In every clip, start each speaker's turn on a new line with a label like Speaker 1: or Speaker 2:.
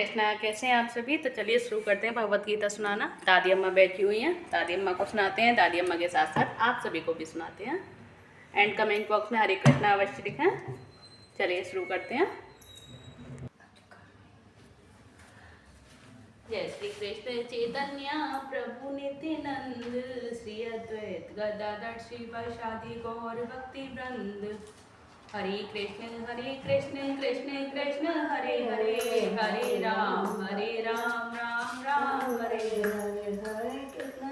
Speaker 1: कृष्णा, कैसे हैं आप सभी। तो चलिए शुरू करते हैं भगवत गीता सुनाना। दादी अम्मा बैठी हुई हैं, दादी अम्मा को सुनाते हैं, दादी अम्मा के साथ साथ आप सभी को भी सुनाते हैं। एंड कमेंट बॉक्स में हरे कृष्णा अवश्य लिखें। चलिए शुरू करते हैं। जय श्री कृष्ण चैतन्य प्रभु नित्यानंद, श्री अद्वैत गदाधर श्रीवासादि गौर भक्ति वृंद। हरे कृष्ण कृष्ण कृष्ण हरे हरे, हरे राम राम राम हरे हरे, हरे कृष्ण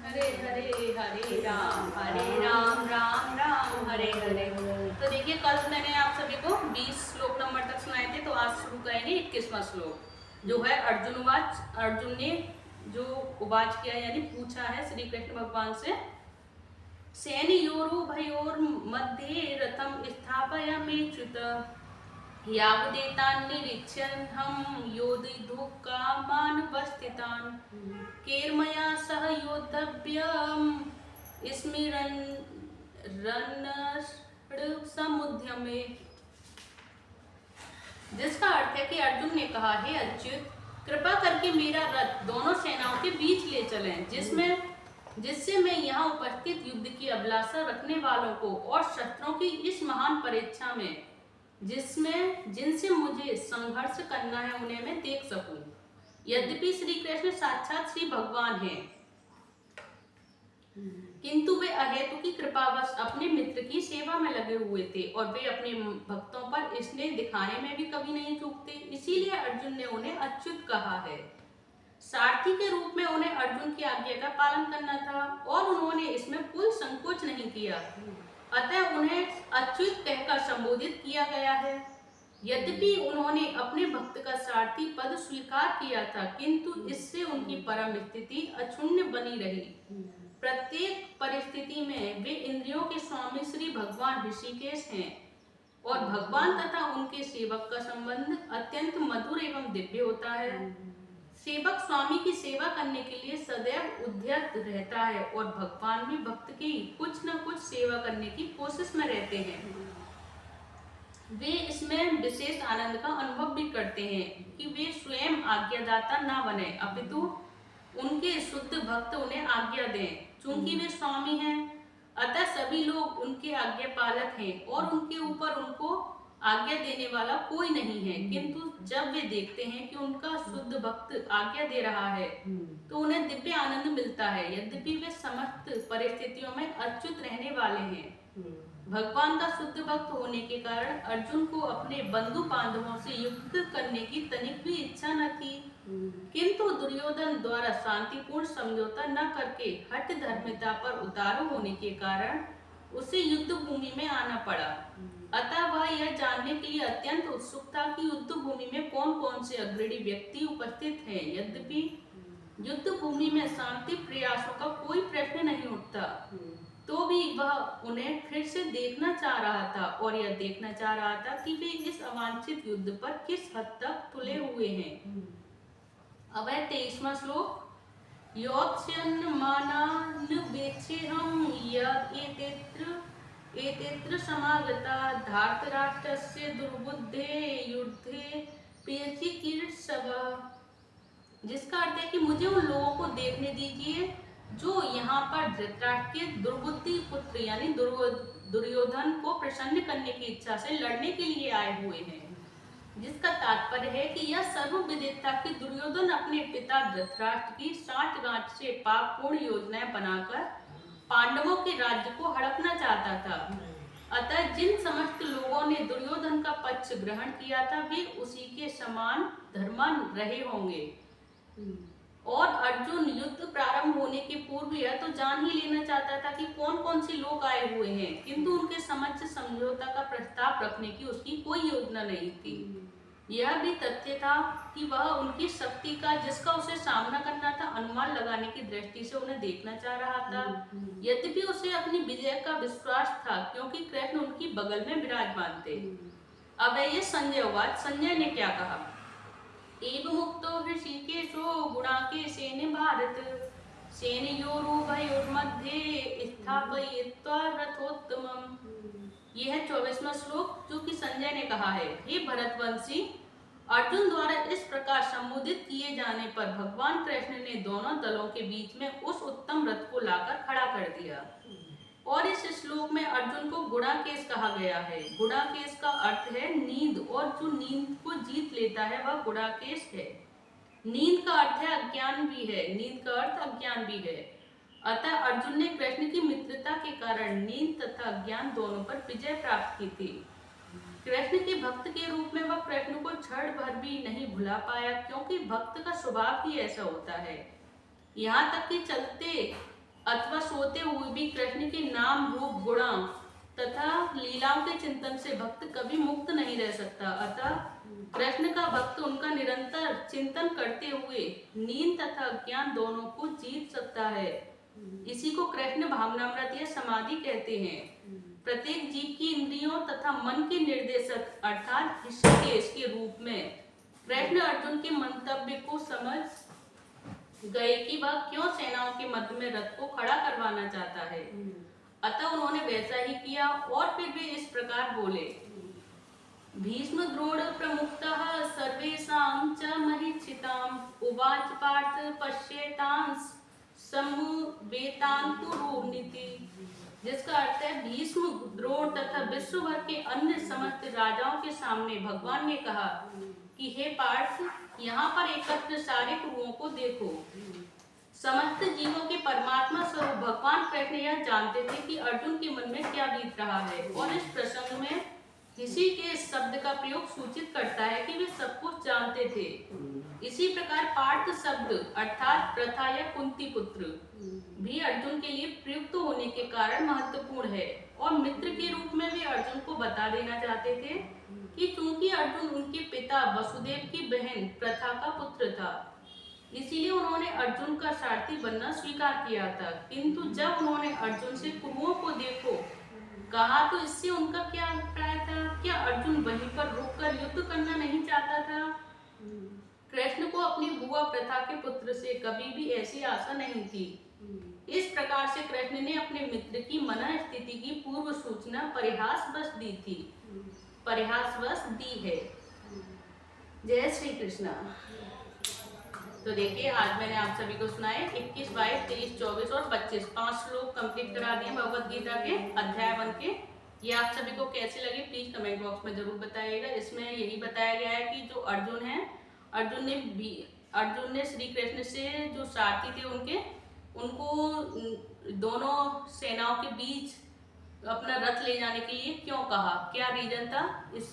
Speaker 1: हरे हरे, हरे राम राम राम हरे हरे। तो देखिए, कल मैंने आप सभी को 20 श्लोक नंबर तक सुनाए थे, तो आज शुरू करेंगे 21वां श्लोक, जो है अर्जुन उवाच। अर्जुन ने जो उवाच किया यानी पूछा है श्री कृष्ण भगवान से, सेनयोरुभयोर्मध्ये रथं स्थापयाम्युत यावदेतान्निरीक्ष्यहं योद्धुकामानुपस्थितान् केर्मया सह योद्धव्यम् स्मिरन् रणसमुद्यमे। जिसका अर्थ है कि अर्जुन ने कहा, हे अच्युत, कृपा करके मेरा रथ दोनों सेनाओं के बीच ले चलें, जिससे मैं यहाँ उपस्थित युद्ध की अभिलाषा रखने वालों को और शत्रुओं की इस महान परीक्षा में जिनसे मुझे संघर्ष करना है उन्हें मैं देख सकूं। यद्यपि श्री कृष्ण साक्षात श्री भगवान हैं, किंतु वे अहेतु की कृपावश अपने मित्र की सेवा में लगे हुए थे और वे अपने भक्तों पर स्नेह दिखाने में भी कभी नहीं चूकते। इसीलिए अर्जुन ने उन्हें अच्युत कहा है। सारथी के रूप में उन्हें अर्जुन की आज्ञा का पालन करना था और उन्होंने इसमें कोई संकोच नहीं किया, अतः उन्हें अच्युत कहकर संबोधित किया गया है। यद्यपि उन्होंने अपने भक्त का सारथी पद स्वीकार किया था, किंतु इससे उनकी परम स्थिति अक्षुण्ण बनी रही। प्रत्येक परिस्थिति में वे इंद्रियों के स्वामी श्री भगवान ऋषिकेश हैं और भगवान तथा उनके सेवक का संबंध अत्यंत मधुर एवं दिव्य होता है। सेवक स्वामी की सेवा करने के लिए सदैव उद्यत रहता है और भगवान भी भक्त की कुछ न कुछ सेवा करने की कोशिश में रहते हैं। वे इसमें विशेष आनंद का अनुभव भी करते हैं कि वे स्वयं आज्ञादाता न बने, अपितु उनके शुद्ध भक्त उन्हें आज्ञा दें। चूंकि वे स्वामी हैं, अतः सभी लोग उनके आज्ञा पालक हैं और उनके ऊपर उनको आज्ञा देने वाला कोई नहीं है। किंतु जब वे देखते हैं कि उनका शुद्ध भक्त आज्ञा दे रहा है, तो उन्हें दिव्य आनंद मिलता है। यद्यपि वे समस्त परिस्थितियों में अच्युत रहने वाले हैं, भगवान का शुद्ध भक्त होने के कारण अर्जुन को अपने बंधु बांधवों से युद्ध करने की तनिक भी इच्छा न थी। किंतु दुर्योधन द्वारा शांतिपूर्ण समझौता न करके हठ धर्मिता पर उतारू होने के कारण उसे युद्ध भूमि में आना पड़ा। अतः वह यह जानने के लिए अत्यंत उत्सुक था कि युद्ध भूमि में कौन कौन से अग्रणी व्यक्ति उपस्थित हैं। यद्यपि युद्ध भूमि में शांति प्रयासों का कोई प्रश्न नहीं उठता, तो भी वह उन्हें फिर से देखना चाह रहा था और यह देखना चाह रहा था कि वे इस अवांछित युद्ध पर किस हद तक तुले हुए हैं। अब है 23वां श्लोक। एतेत्र समागता धार्तराष्ट्रस्य दुर्बुद्धे युद्धे प्रियचिकीर्षवः। जिसका अर्थ है कि मुझे उन लोगों को देखने दीजिए जो यहाँ पर धृतराष्ट्र के दुर्बुद्धि पुत्र यानी दुर्योधन को प्रसन्न करने की इच्छा से लड़ने के लिए आए हुए हैं। जिसका तात्पर्य है कि यह सर्व विदित था कि दुर्योधन अपने पिता धृतराष्ट्र की साठगांठ से पापपूर्ण योजनाएं बनाकर पांडवों के राज्य को हड़पना चाहता था। अतः जिन समस्त लोगों ने दुर्योधन का पक्ष ग्रहण किया था, वे उसी के समान धर्मान रहे होंगे। और अर्जुन युद्ध प्रारंभ होने के पूर्व यह तो जान ही लेना चाहता था कि कौन कौन से लोग आए हुए हैं, किंतु उनके समक्ष समझौता का प्रस्ताव रखने की उसकी कोई योजना नहीं थी। यह भी तथ्य था कि वह उनकी शक्ति का, जिसका उसे सामना करना था, अनुमान लगाने की दृष्टि से उन्हें देखना चाह रहा था। यद्यपि उसे अपनी विजय का विश्वास था, क्योंकि कृष्ण उनकी बगल में विराजमान थे। अब ये संजय उवाच। संजय ने क्या कहा? एवं मुक्तो ऋषिकेशो गुणाकेशेन भारत सेनयोरुभयोर्मध्ये स्थापयित्वा रथोत्तमम्। ये है 24वां श्लोक जो कि संजय ने कहा है, हे भरतवंशी, अर्जुन द्वारा इस प्रकार संबोधित किए जाने पर भगवान कृष्ण ने दोनों दलों के बीच में उस उत्तम रथ को लाकर खड़ा कर दिया। और इस श्लोक में अर्जुन को गुणाकेश कहा गया है। गुणाकेश का अर्थ है नींद, और जो नींद को जीत लेता है वह गुणाकेश है। नींद का अर्थ है अज्ञान भी है, नींद का अर्थ अज्ञान भी है। अतः अर्जुन ने कृष्ण की मित्रता के कारण नींद तथा अज्ञान दोनों पर विजय प्राप्त की थी। कृष्ण के भक्त के रूप में वह कृष्ण को क्षण भर भी नहीं भुला पाया, क्योंकि भक्त का स्वभाव ही ऐसा होता है। यहाँ तक कि चलते अथवा सोते हुए भी कृष्ण के नाम, रूप, गुण तथा लीलाओं के चिंतन से भक्त कभी मुक्त नहीं रह सकता। अतः कृष्ण का भक्त उनका निरंतर चिंतन करते हुए नींद तथा अज्ञान दोनों को जीत सकता है। इसी को कृष्ण भावनामृत या समाधि कहते हैं। प्रत्येक जीव की इंद्रियों तथा मन के निर्देशक अर्थात ऋषिकेश के रूप में कृष्ण अर्जुन के मंतव्य को समझ गए कि वह क्यों सेनाओं के मध्य में रथ को खड़ा करवाना चाहता है। अतः उन्होंने वैसा ही किया, और फिर वे इस प्रकार बोले, भीष्म द्रोण प्रमुक्तः सर्वेषां च महिषिताम् उवाच पार्थ पश्येतांस समवेतान् कुरुनीति। जिसका अर्थ है, भीष्म, द्रोण तथा विश्व भर के अन्य समस्त राजाओं के सामने भगवान ने कहा कि हे पार्थ, यहाँ पर एकत्र सारे कुरुओं को देखो। समस्त जीवों के परमात्मा स्वरूप भगवान कृष्ण यह जानते थे कि अर्जुन के मन में क्या बीत रहा है, और इस प्रसंग में इसी के शब्द का प्रयोग सूचित करता है कि वे सब कुछ जानते थे। इसी प्रकार पार्थ शब्द अर्थात प्रथा या कुंती पुत्र भी अर्जुन के लिए प्रयुक्त होने के कारण महत्वपूर्ण है, और मित्र के रूप में वे अर्जुन को बता देना चाहते थे कि चूंकि अर्जुन उनके पिता वसुदेव की बहन प्रथा का पुत्र था, इसीलिए उन्होंने अर्जुन का सारथी बनना स्वीकार किया था। किंतु जब उन्होंने अर्जुन से कुरुओं को देखो कहा तो इससे उनका क्या अभिप्राय था? क्या अर्जुन वहीं पर रुककर युद्ध करना नहीं चाहता था? कृष्ण को अपनी बुआ प्रथा के पुत्र से कभी भी ऐसी आशा नहीं थी। इस प्रकार से कृष्ण ने अपने मित्र की मन स्थिति की पूर्व सूचना परिहासवश दी थी, परिहासवश दी है। जय श्री कृष्ण। तो देखिए, आज मैंने आप सभी को सुनाए 21, 22, 23, 24 और 25 5 श्लोक कंप्लीट करा दिए भगवत गीता के अध्याय 1 के। ये आप सभी को कैसे लगे प्लीज कमेंट बॉक्स में जरूर बताइएगा। इसमें यही बताया गया है कि जो अर्जुन है, अर्जुन ने श्री कृष्ण से जो सारथी थे उनको दोनों सेनाओं के बीच अपना रथ ले जाने के लिए क्यों कहा, क्या रीजन था। इस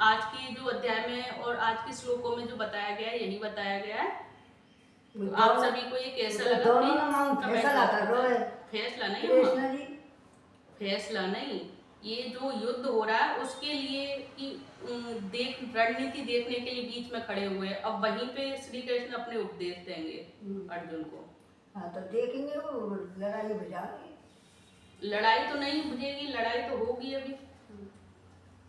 Speaker 1: आज के जो अध्याय में और आज के श्लोकों में जो बताया गया है, यही बताया गया है। तो आप सभी को ये कैसा लगा? फैसला नहीं, फैसला नहीं, ये जो युद्ध हो रहा है उसके लिए कि रणनीति देखने के लिए बीच में खड़े हुए। अब वहीं पे श्री कृष्ण अपने उपदेश देंगे अर्जुन को।
Speaker 2: हाँ, तो देखेंगे वो लड़ाई बुझाएंगे।
Speaker 1: लड़ाई तो नहीं बुझेगी, लड़ाई तो होगी अभी।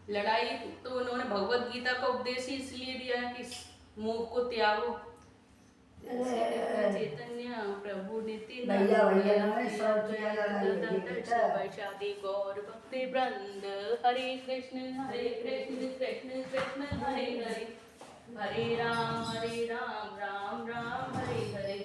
Speaker 1: लड़ाई तो उन्होंने भगवत गीता का उपदेश ही इसलिए दिया है कि मोह को त्यागो। चैतन्य प्रभु नित्यानंद गौर भक्ति वृंद। हरे कृष्ण कृष्ण कृष्ण हरे हरे, हरे राम राम राम हरे हरे।